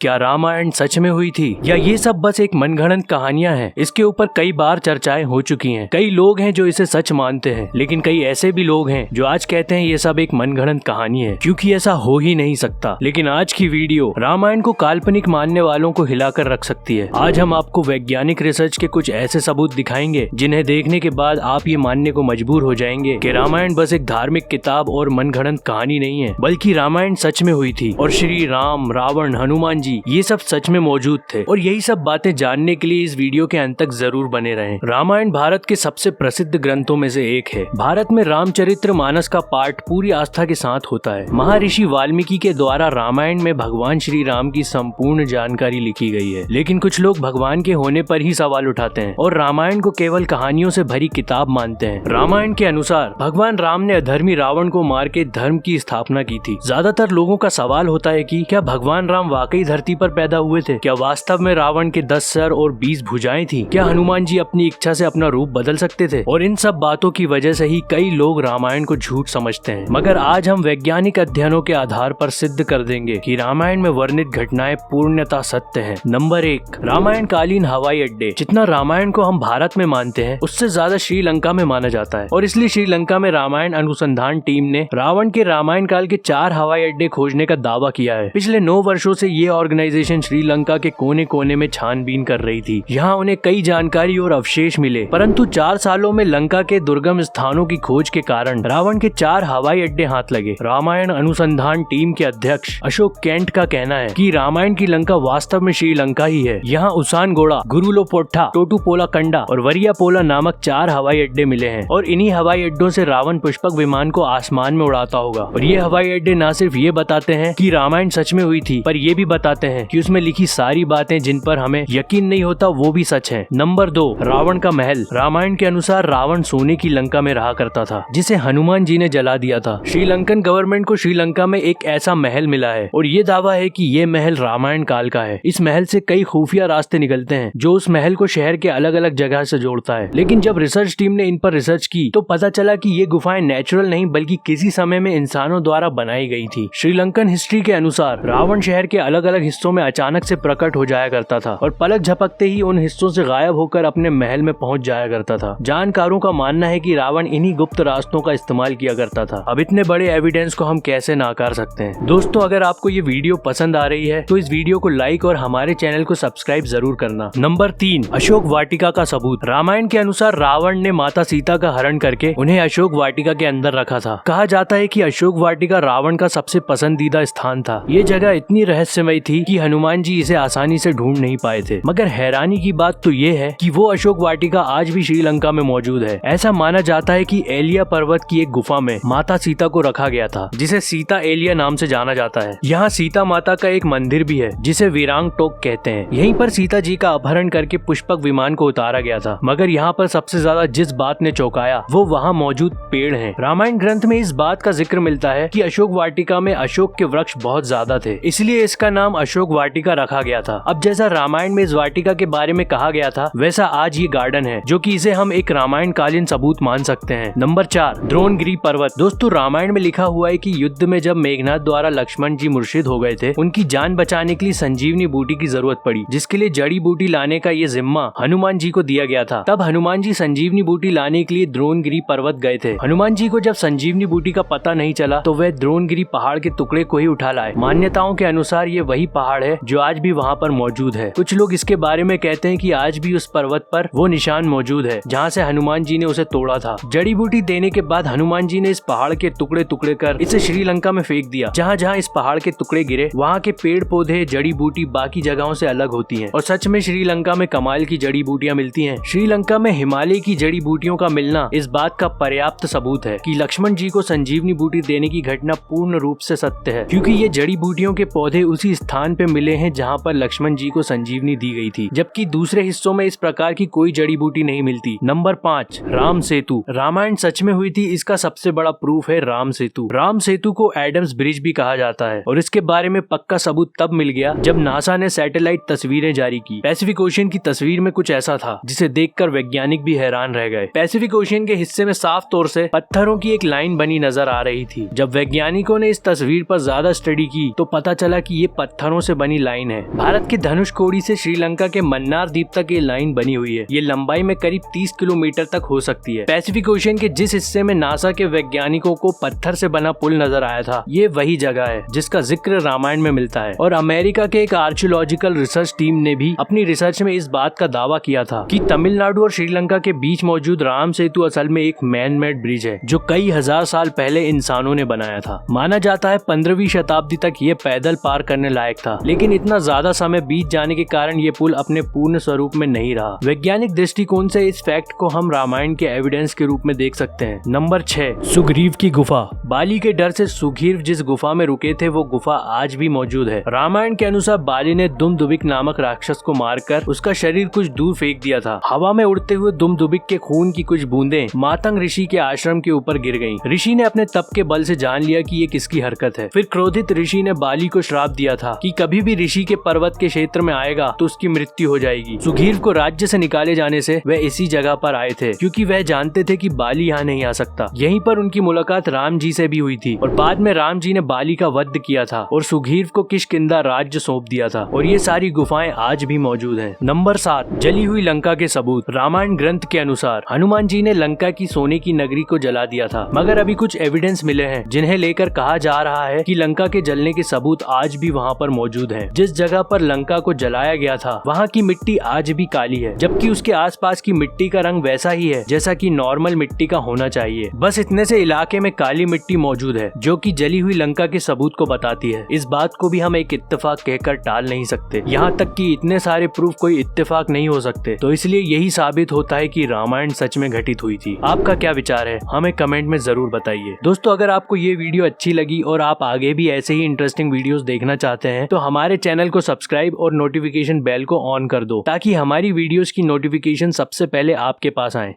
क्या रामायण सच में हुई थी या ये सब बस एक मनगढ़ंत कहानियां हैं? इसके ऊपर कई बार चर्चाएं हो चुकी हैं। कई लोग हैं जो इसे सच मानते हैं, लेकिन कई ऐसे भी लोग हैं जो आज कहते हैं ये सब एक मनगढ़ंत कहानी है, क्योंकि ऐसा हो ही नहीं सकता। लेकिन आज की वीडियो रामायण को काल्पनिक मानने वालों को हिलाकर रख सकती है। आज हम आपको वैज्ञानिक रिसर्च के कुछ ऐसे सबूत दिखाएंगे जिन्हें देखने के बाद आप ये मानने को मजबूर हो जाएंगे कि रामायण बस एक धार्मिक किताब और मनगढ़ंत कहानी नहीं है, बल्कि रामायण सच में हुई थी और श्री राम, रावण, हनुमान जी ये सब सच में मौजूद थे। और यही सब बातें जानने के लिए इस वीडियो के अंत तक जरूर बने रहें। रामायण भारत के सबसे प्रसिद्ध ग्रंथों में से एक है। भारत में रामचरित्र मानस का पाठ पूरी आस्था के साथ होता है। महर्षि वाल्मीकि के द्वारा रामायण में भगवान श्री राम की संपूर्ण जानकारी लिखी गई है। लेकिन कुछ लोग भगवान के होने पर ही सवाल उठाते हैं और रामायण को केवल कहानियों से भरी किताब मानते हैं। रामायण के अनुसार भगवान राम ने अधर्मी रावण को मार के धर्म की स्थापना की थी। ज्यादातर लोगों का सवाल होता है कि क्या भगवान राम वाकई धरती पर पैदा हुए थे? क्या वास्तव में रावण के 10 सर और 20 भुजाएं थी? क्या हनुमान जी अपनी इच्छा से अपना रूप बदल सकते थे? और इन सब बातों की वजह से ही कई लोग रामायण को झूठ समझते हैं। मगर आज हम वैज्ञानिक अध्ययनों के आधार पर सिद्ध कर देंगे कि रामायण में वर्णित घटनाएं पूर्णतः सत्य हैं। नंबर 1, रामायण कालीन हवाई अड्डे। जितना रामायण को हम भारत में मानते हैं, उससे ज्यादा श्रीलंका में माना जाता है। और इसलिए श्रीलंका में रामायण अनुसंधान टीम ने रावण के रामायण काल के 4 हवाई अड्डे खोजने का दावा किया है। पिछले 9 वर्षों से ये ऑर्गेनाइजेशन श्रीलंका के कोने कोने में छानबीन कर रही थी। यहाँ उन्हें कई जानकारी और अवशेष मिले, परंतु 4 सालों में लंका के दुर्गम स्थानों की खोज के कारण रावण के 4 हवाई अड्डे हाथ लगे। रामायण अनुसंधान टीम के अध्यक्ष अशोक कैंट का कहना है कि रामायण की लंका वास्तव में श्रीलंका ही है। यहाँ उसानगोड़ा, गुरुलोपोट्ठा, टोटुपोलाकंडा और वरियापोला नामक 4 हवाई अड्डे मिले हैं। और इन्हीं हवाई अड्डों से रावण पुष्पक विमान को आसमान में उड़ाता होगा। और ये हवाई अड्डे न सिर्फ ये बताते हैं कि रामायण सच में हुई थी, पर ये भी बताते हैं कि उसमें लिखी सारी बातें जिन पर हमें यकीन नहीं होता वो भी सच है। नंबर 2, रावण का महल। रामायण के अनुसार रावण सोने की लंका में रहा करता था, जिसे हनुमान जी ने जला दिया था। श्रीलंकन गवर्नमेंट को श्रीलंका में एक ऐसा महल मिला है और ये दावा है कि ये महल रामायण काल का है। इस महल से कई खुफिया रास्ते निकलते हैं जो उस महल को शहर के अलग अलग जगह से जोड़ता है। लेकिन जब रिसर्च टीम ने इन पर रिसर्च की तो पता चला कि ये गुफाएं नेचुरल नहीं बल्कि किसी समय में इंसानों द्वारा बनाई गई थी। श्रीलंकन हिस्ट्री के अनुसार रावण शहर के अलग अलग हिस्सों में अचानक से प्रकट हो जाया करता था और पलक झपकते ही उन हिस्सों से गायब होकर अपने महल में पहुंच जाया करता था। जानकारों का मानना है कि रावण इन्हीं गुप्त रास्तों का इस्तेमाल किया करता था। अब इतने बड़े एविडेंस को हम कैसे नाकार सकते हैं? दोस्तों, अगर आपको ये वीडियो पसंद आ रही है तो इस वीडियो को लाइक और हमारे चैनल को सब्सक्राइब जरूर करना। नंबर 3, अशोक वाटिका का सबूत। रामायण के अनुसार रावण ने माता सीता का हरण करके उन्हें अशोक वाटिका के अंदर रखा था। कहा जाता है कि अशोक वाटिका रावण का सबसे पसंदीदा स्थान था। ये जगह इतनी रहस्यमय थी कि हनुमान जी इसे आसानी से ढूंढ नहीं पाए थे। मगर हैरानी की बात तो ये है कि वो अशोक वाटिका आज भी श्रीलंका में मौजूद है। ऐसा माना जाता है कि एलिया पर्वत की एक गुफा में माता सीता को रखा गया था, जिसे सीता एलिया नाम से जाना जाता है। यहाँ सीता माता का एक मंदिर भी है जिसे वीरांग टोक कहते हैं। यहीं पर सीता जी का अपहरण करके पुष्पक विमान को उतारा गया था। मगर यहाँ पर सबसे ज्यादा जिस बात ने चौंकाया वो वहाँ मौजूद पेड़ है। रामायण ग्रंथ में इस बात का जिक्र मिलता है कि अशोक वाटिका में अशोक के वृक्ष बहुत ज्यादा थे, इसलिए इसका नाम अशोक वाटिका रखा गया था। अब जैसा रामायण में इस वाटिका के बारे में कहा गया था, वैसा आज ये गार्डन है, जो कि इसे हम एक रामायण कालीन सबूत मान सकते हैं। नंबर 4, द्रोणगिरी पर्वत। दोस्तों, रामायण में लिखा हुआ है कि युद्ध में जब मेघनाथ द्वारा लक्ष्मण जी मुर्शिद हो गए थे, उनकी जान बचाने के लिए संजीवनी बूटी की जरूरत पड़ी, जिसके लिए जड़ी बूटी लाने का ये जिम्मा हनुमान जी को दिया गया था। तब हनुमान जी संजीवनी बूटी लाने के लिए द्रोणगिरी पर्वत गए थे। हनुमान जी को जब संजीवनी बूटी का पता नहीं चला तो वह द्रोणगिरी पहाड़ के टुकड़े को ही उठा लाए। मान्यताओं के अनुसार ये वही पहाड़ है जो आज भी वहाँ पर मौजूद है। कुछ लोग इसके बारे में कहते हैं कि आज भी उस पर्वत पर वो निशान मौजूद है जहाँ से हनुमान जी ने उसे तोड़ा था। जड़ी बूटी देने के बाद हनुमान जी ने इस पहाड़ के टुकड़े टुकड़े कर इसे श्रीलंका में फेंक दिया। जहाँ जहाँ इस पहाड़ के टुकड़े गिरे वहाँ के पेड़ पौधे, जड़ी बूटी बाकी जगहों से अलग होती है। और सच में श्रीलंका में कमाल की जड़ी बूटियाँ मिलती है। श्रीलंका में हिमालय की जड़ी बूटियों का मिलना इस बात का पर्याप्त सबूत है कि लक्ष्मण जी को संजीवनी बूटी देने की घटना पूर्ण रूप से सत्य है, क्योंकि ये जड़ी बूटियों के पौधे उसी स्थान पे मिले हैं जहाँ पर लक्ष्मण जी को संजीवनी दी गई थी, जबकि दूसरे हिस्सों में इस प्रकार की कोई जड़ी बूटी नहीं मिलती। नंबर 5, राम सेतु। रामायण सच में हुई थी, इसका सबसे बड़ा प्रूफ है राम सेतु। राम सेतु को एडम्स ब्रिज भी कहा जाता है और इसके बारे में पक्का सबूत तब मिल गया जब नासा ने सैटेलाइट तस्वीरें जारी की। पैसिफिक ओशियन की तस्वीर में कुछ ऐसा था जिसे देखकर वैज्ञानिक भी हैरान रह गए। पैसिफिक ओशियन के हिस्से में साफ तौर से पत्थरों की एक लाइन बनी नजर आ रही थी। जब वैज्ञानिकों ने इस तस्वीर पर ज्यादा स्टडी की तो पता चला कि ये पत्थर पत्थरों से बनी लाइन है। भारत के धनुषकोडी से श्रीलंका के मन्नार द्वीप तक ये लाइन बनी हुई है। ये लंबाई में करीब 30 किलोमीटर तक हो सकती है। पैसिफिक ओशियन के जिस हिस्से में नासा के वैज्ञानिकों को पत्थर से बना पुल नजर आया था, ये वही जगह है जिसका जिक्र रामायण में मिलता है। और अमेरिका के एक आर्कियोलॉजिकल रिसर्च टीम ने भी अपनी रिसर्च में इस बात का दावा किया था कि तमिलनाडु और श्रीलंका के बीच मौजूद राम सेतु असल में एक मैन मेड ब्रिज है जो कई हजार साल पहले इंसानों ने बनाया था। माना जाता है 15वीं शताब्दी तक ये पैदल पार करने लायक था, लेकिन इतना ज्यादा समय बीत जाने के कारण ये पुल अपने पूर्ण स्वरूप में नहीं रहा। वैज्ञानिक दृष्टिकोण से इस फैक्ट को हम रामायण के एविडेंस के रूप में देख सकते हैं। नंबर 6, सुग्रीव की गुफा। बाली के डर से सुग्रीव जिस गुफा में रुके थे वो गुफा आज भी मौजूद है। रामायण के अनुसार बाली ने दुमदुबिक नामक राक्षस को मारकर उसका शरीर कुछ दूर फेंक दिया था। हवा में उड़ते हुए दुमदुबिक के खून की कुछ बूंदें मातंग ऋषि के आश्रम के ऊपर गिर गईं। ऋषि ने अपने तप के बल से जान लिया कि ये किसकी हरकत है। फिर क्रोधित ऋषि ने बाली को श्राप दिया था कि कभी भी ऋषि के पर्वत के क्षेत्र में आएगा तो उसकी मृत्यु हो जाएगी। सुग्रीव को राज्य से निकाले जाने से वह इसी जगह पर आए थे क्योंकि वह जानते थे कि बाली यहाँ नहीं आ सकता। यहीं पर उनकी मुलाकात राम जी से भी हुई थी और बाद में राम जी ने बाली का वध किया था और सुग्रीव को किष्किंधा राज्य सौंप दिया था। और ये सारी गुफाएं आज भी मौजूद हैं। नंबर 7, जली हुई लंका के सबूत। रामायण ग्रंथ के अनुसार हनुमान जी ने लंका की सोने की नगरी को जला दिया था, मगर अभी कुछ एविडेंस मिले हैं जिन्हें लेकर कहा जा रहा है कि लंका के जलने के सबूत आज भी वहाँ पर मौजूद हैं। जिस जगह पर लंका को जलाया गया था वहाँ की मिट्टी आज भी काली है, जबकि उसके आसपास की मिट्टी का रंग वैसा ही है जैसा कि नॉर्मल मिट्टी का होना चाहिए। बस इतने से इलाके में काली मिट्टी मौजूद है जो कि जली हुई लंका के सबूत को बताती है। इस बात को भी हम एक इत्तेफाक कहकर टाल नहीं सकते। यहाँ तक कि इतने सारे प्रूफ कोई इत्तेफाक नहीं हो सकते, तो इसलिए यही साबित होता है कि रामायण सच में घटित हुई थी। आपका क्या विचार है हमें कमेंट में जरूर बताइए। दोस्तों, अगर आपको ये वीडियो अच्छी लगी और आप आगे भी ऐसे ही इंटरेस्टिंग वीडियोस देखना चाहते हैं तो हमारे चैनल को सब्सक्राइब और नोटिफिकेशन बेल को ऑन कर दो ताकि हमारी वीडियोस की नोटिफिकेशन सबसे पहले आपके पास आए।